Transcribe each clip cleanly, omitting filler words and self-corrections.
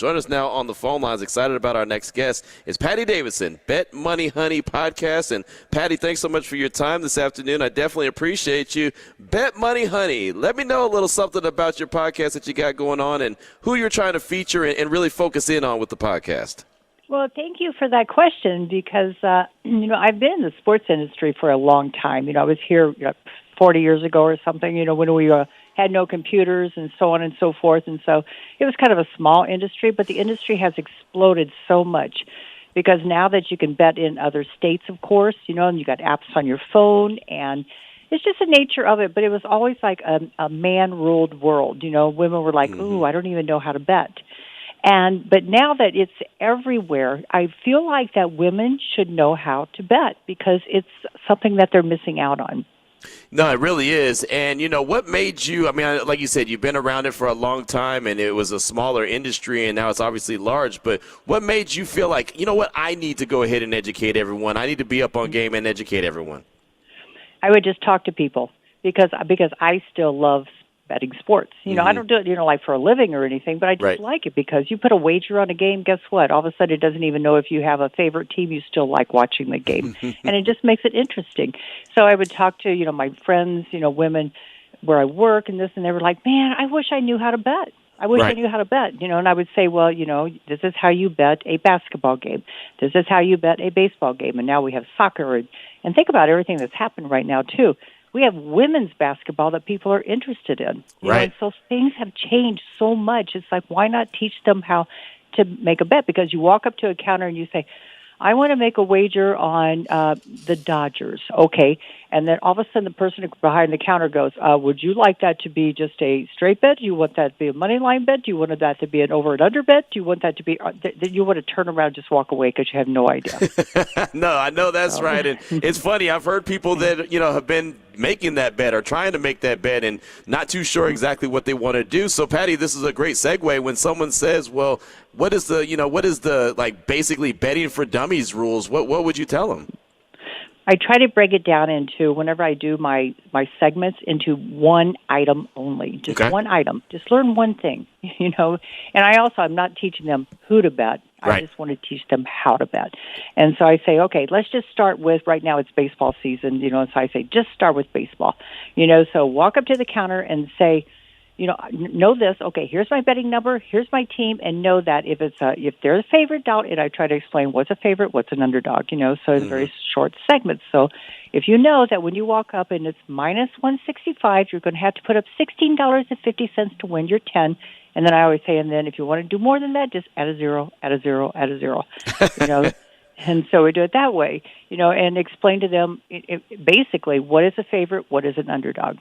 Join us now on the phone lines. Excited about our next guest is Patty Davidson, Bet Money Honey Podcast. And Patty, thanks so much for your time this afternoon. I definitely appreciate you. Bet Money Honey, let me know a little something about your podcast that you got going on and who you're trying to feature and really focus in on with the podcast. Well, thank you for that question because, I've been in the sports industry for a long time. I was here 40 years ago or something, when we had no computers and so on and so forth. And so it was kind of a small industry, but the industry has exploded so much because now that you can bet in other states, of course, and you got apps on your phone, and it's just the nature of it. But it was always like a man-ruled world. Women were like, ooh, I don't even know how to bet. But now that it's everywhere, I feel like that women should know how to bet because it's something that they're missing out on. No, it really is. And, what made you, like you said, you've been around it for a long time and it was a smaller industry and now it's obviously large. But what made you feel like, I need to go ahead and educate everyone. I need to be up on game and educate everyone. I would just talk to people because I still love betting sports. I don't do it, like for a living or anything, but I just like it because you put a wager on a game, guess what? All of a sudden it doesn't even know if you have a favorite team, you still like watching the game. And it just makes it interesting. So I would talk to, my friends, women where I work and this, and they were like, man, I wish I knew how to bet. I wish I knew how to bet, and I would say, well, this is how you bet a basketball game. This is how you bet a baseball game. And now we have soccer. And think about everything that's happened right now, too. We have women's basketball that people are interested in. And so things have changed so much. It's like, why not teach them how to make a bet? Because you walk up to a counter and you say, I want to make a wager on the Dodgers. Okay. And then all of a sudden the person behind the counter goes, would you like that to be just a straight bet? Do you want that to be a money line bet? Do you want that to be an over and under bet? Do you want that to be, you want to turn around and just walk away because you have no idea? No, I know that's right. And it's funny. I've heard people that, have been making that bet or trying to make that bet and not too sure exactly what they want to do. So, Patty, this is a great segue when someone says, well, what is the like basically betting for dummies rules? What would you tell them? I try to break it down into, whenever I do my segments, into one item only. Just one item. Just learn one thing, And I'm not teaching them who to bet. I just want to teach them how to bet. And so I say, okay, let's just start with, right now it's baseball season, so I say, just start with baseball. So walk up to the counter and say, know this, okay, here's my betting number, here's my team, and know that if there's a favorite out, and I try to explain what's a favorite, what's an underdog, so it's very short segments. So if you know that when you walk up and it's minus 165, you're going to have to put up $16.50 to win your 10. And then I always say, and then if you want to do more than that, just add a zero, add a zero, add a zero, And so we do it that way, and explain to them basically what is a favorite, what is an underdog,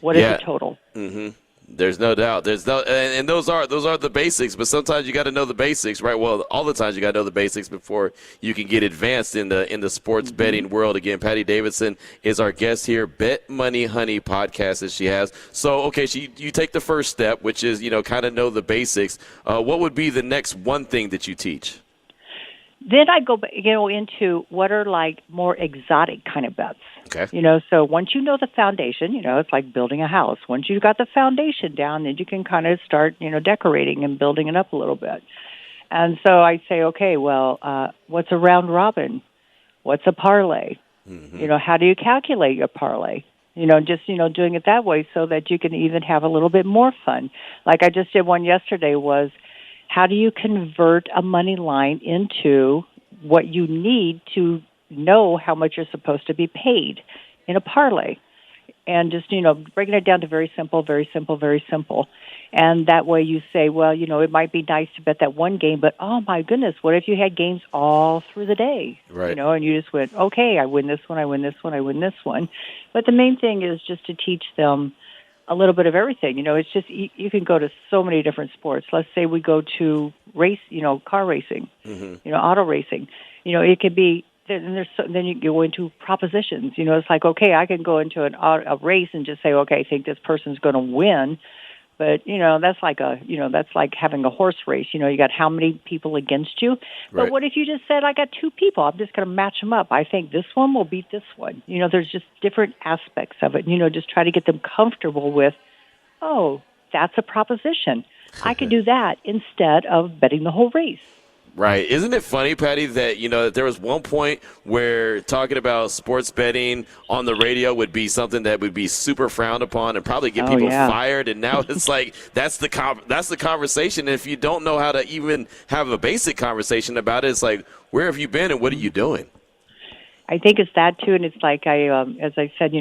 what is a total. Mm-hmm. There's no doubt. And those are the basics. But sometimes you got to know the basics, right? Well, all the times you got to know the basics before you can get advanced in the sports betting world. Again, Patty Davidson is our guest here. Bet Money Honey Podcast that she has. So, okay, you take the first step, which is kind of know the basics. What would be the next one thing that you teach? Then I go into what are like more exotic kind of bets. Okay. So once you know the foundation, it's like building a house. Once you've got the foundation down, then you can kind of start, decorating and building it up a little bit. And so I say, okay, well, what's a round robin? What's a parlay? Mm-hmm. How do you calculate your parlay? Doing it that way so that you can even have a little bit more fun. Like I just did one yesterday was, how do you convert a money line into what you need to know how much you're supposed to be paid in a parlay? And just, breaking it down to very simple, very simple, very simple. And that way you say, well, it might be nice to bet that one game, but oh my goodness, what if you had games all through the day? Right. And you just went, okay, I win this one, I win this one, I win this one. But the main thing is just to teach them a little bit of everything. It's just, you can go to so many different sports. Let's say we go to race, car racing, auto racing. It could be, then you go into propositions. It's like, okay, I can go into a race and just say, okay, I think this person's going to win. But, that's like that's like having a horse race. You got how many people against you. But what if you just said, I got two people, I'm just going to match them up. I think this one will beat this one. There's just different aspects of it. Just try to get them comfortable with, oh, that's a proposition. I could do that instead of betting the whole race. Right. Isn't it funny, Patty, that, that there was one point where talking about sports betting on the radio would be something that would be super frowned upon and probably get people fired. And now it's like that's the conversation. And if you don't know how to even have a basic conversation about it, it's like, where have you been and what are you doing? I think it's that, too. And it's like as I said,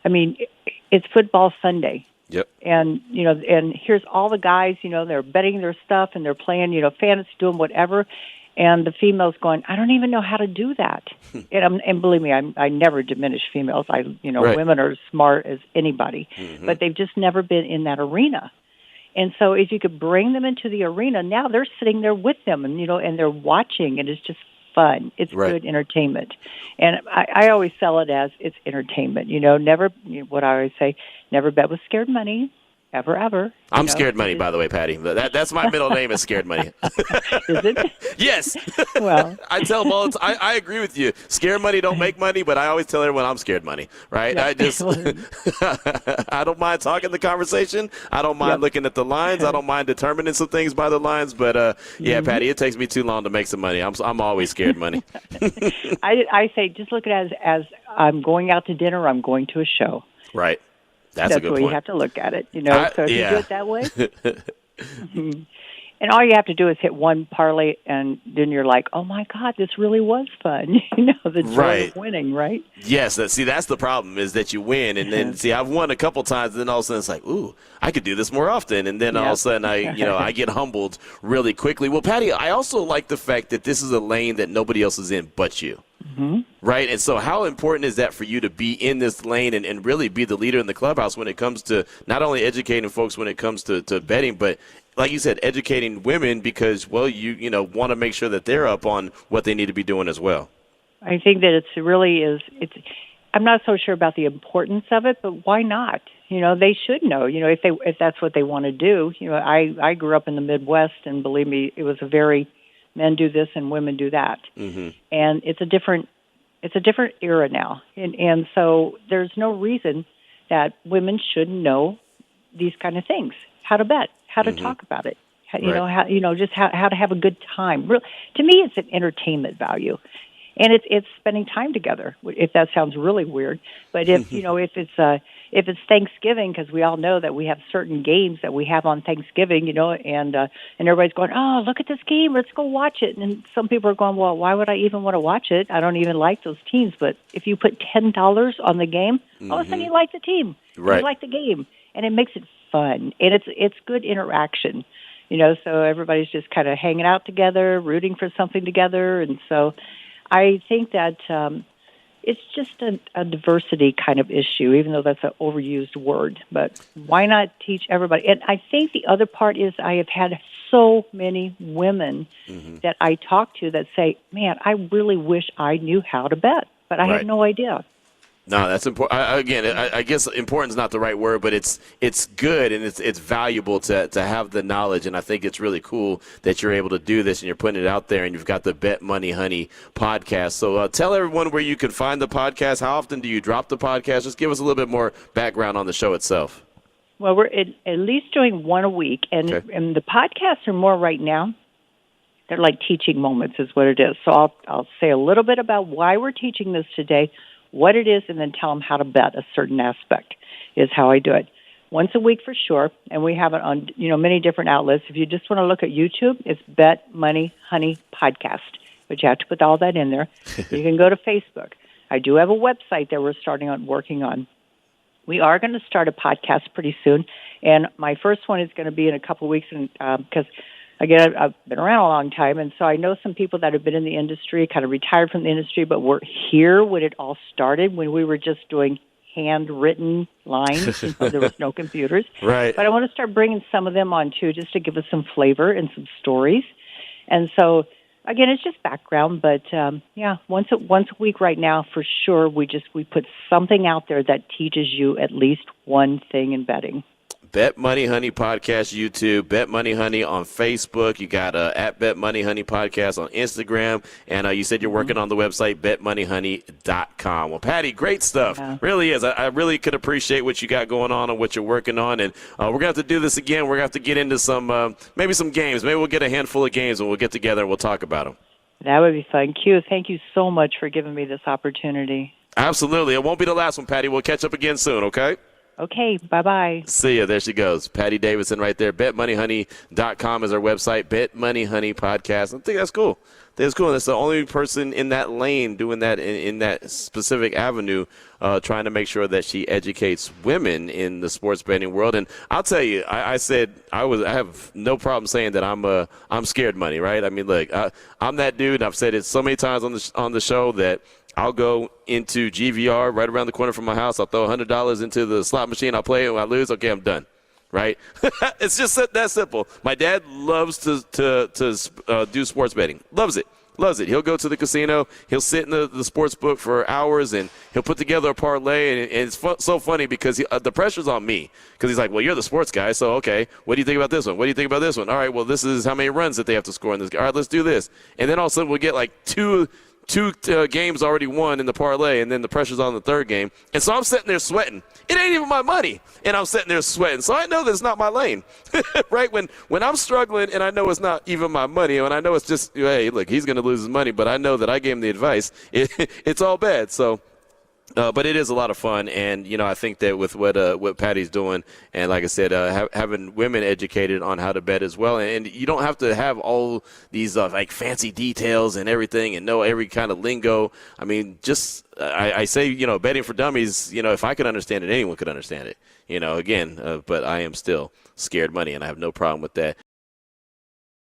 it's football Sunday. Yep. And, and here's all the guys, they're betting their stuff and they're playing, fantasy, doing whatever. And the females going, I don't even know how to do that. and believe me, I never diminish females. Women are as smart as anybody, but they've just never been in that arena. And so if you could bring them into the arena, now they're sitting there with them and, and they're watching, and it's just fun. It's good entertainment. And I always sell it as it's entertainment. Never, what I always say, never bet with scared money, ever. I'm Scared Money, by the way, Patty. That's my middle name is Scared Money. Is it? Yes. Well, I tell them all the time, I agree with you. Scared money don't make money, but I always tell everyone I'm Scared Money, right? Yeah. I just, I don't mind talking the conversation. I don't mind looking at the lines. I don't mind determining some things by the lines. But, Patty, it takes me too long to make some money. I'm always Scared Money. I say just look at it as I'm going out to dinner or I'm going to a show. Right. That's a good the way point. you have to look at it, So if you do it that way, and all you have to do is hit one parlay, and then you're like, "Oh my God, this really was fun!" The joy of winning, right? Yes. That's the problem is that you win, and then I've won a couple times, and then all of a sudden it's like, "Ooh, I could do this more often," and then all of a sudden I get humbled really quickly. Well, Patty, I also like the fact that this is a lane that nobody else is in but you. Right. And so how important is that for you to be in this lane and really be the leader in the clubhouse when it comes to not only educating folks when it comes to betting, but like you said, educating women because, well, you want to make sure that they're up on what they need to be doing as well. I think that I'm not so sure about the importance of it, but why not? They should know, if that's what they want to do. I grew up in the Midwest, and believe me, it was a very men do this and women do that. And it's a different era now. And so there's no reason that women shouldn't know these kind of things, how to bet, how to talk about it, just how to have a good time. To me, it's an entertainment value. And it's spending time together, if that sounds really weird. But if if it's Thanksgiving, because we all know that we have certain games that we have on Thanksgiving, and everybody's going, oh, look at this game, let's go watch it. And some people are going, well, why would I even want to watch it? I don't even like those teams. But if you put $10 on the game, all of a sudden you like the team, you like the game, and it makes it fun, and it's good interaction. So everybody's just kind of hanging out together, rooting for something together, and so I think that it's just a diversity kind of issue, even though that's an overused word. But why not teach everybody? And I think the other part is I have had so many women that I talk to that say, man, I really wish I knew how to bet, but I have no idea. No, that's important. I guess important is not the right word, but it's good and it's valuable to have the knowledge. And I think it's really cool that you're able to do this and you're putting it out there. And you've got the Bet Money Honey podcast. So tell everyone where you can find the podcast. How often do you drop the podcast? Just give us a little bit more background on the show itself. Well, we're at least doing one a week, and the podcasts are more right now. They're like teaching moments, is what it is. So I'll say a little bit about why we're teaching this today, what it is, and then tell them how to bet a certain aspect is how I do it. Once a week for sure, and we have it on many different outlets. If you just want to look at YouTube, it's Bet Money Honey Podcast, but you have to put all that in there. You can go to Facebook. I do have a website that we're working on. We are going to start a podcast pretty soon, and my first one is going to be in a couple of weeks, because again, I've been around a long time, and so I know some people that have been in the industry, kind of retired from the industry, but were here when it all started, when we were just doing handwritten lines. There was no computers. Right. But I want to start bringing some of them on, too, just to give us some flavor and some stories. And so, again, it's just background, but, once a week right now, for sure, we put something out there that teaches you at least one thing in betting. Bet Money Honey Podcast YouTube, Bet Money Honey on Facebook. You got at Bet Money Honey Podcast on Instagram. And you said you're working on the website, betmoneyhoney.com. Well, Patty, great stuff. Yeah. Really is. I really could appreciate what you got going on and what you're working on. And we're going to have to do this again. We're going to have to get into maybe some games. Maybe we'll get a handful of games and we'll get together and we'll talk about them. That would be fun. Q, thank you so much for giving me this opportunity. Absolutely. It won't be the last one, Patty. We'll catch up again soon, okay? Okay, bye-bye. See ya. There she goes. Patty Davidson right there. BetMoneyHoney.com is our website. Bet Money Honey Podcast. I think that's cool. That's cool. That's the only person in that lane doing that in that specific avenue, trying to make sure that she educates women in the sports betting world. And I'll tell you, I said I have no problem saying that I'm scared money, right? I mean, look, I'm that dude. I've said it so many times on the show that I'll go into GVR right around the corner from my house. I'll throw $100 into the slot machine. I'll play it. When I lose, okay, I'm done. Right? It's just that simple. My dad loves to do sports betting. Loves it. He'll go to the casino. He'll sit in the sports book for hours, and he'll put together a parlay. And it's so funny because the pressure's on me because he's like, well, you're the sports guy, so okay. What do you think about this one? What do you think about this one? All right, well, this is how many runs that they have to score in this. All right, let's do this. And then all of a sudden we'll get like two games already won in the parlay, and then the pressure's on the third game. And so I'm sitting there sweating. It ain't even my money, and I'm sitting there sweating. So I know that it's not my lane, right? When I'm struggling and I know it's not even my money, and I know it's just, hey, look, he's going to lose his money, but I know that I gave him the advice. It's all bad. So. But it is a lot of fun, and I think that with what Patty's doing, and like I said, having women educated on how to bet as well, and you don't have to have all these like fancy details and everything, and know every kind of lingo. I mean, just I say betting for dummies. If I could understand it, anyone could understand it. Again, but I am still scared money, and I have no problem with that.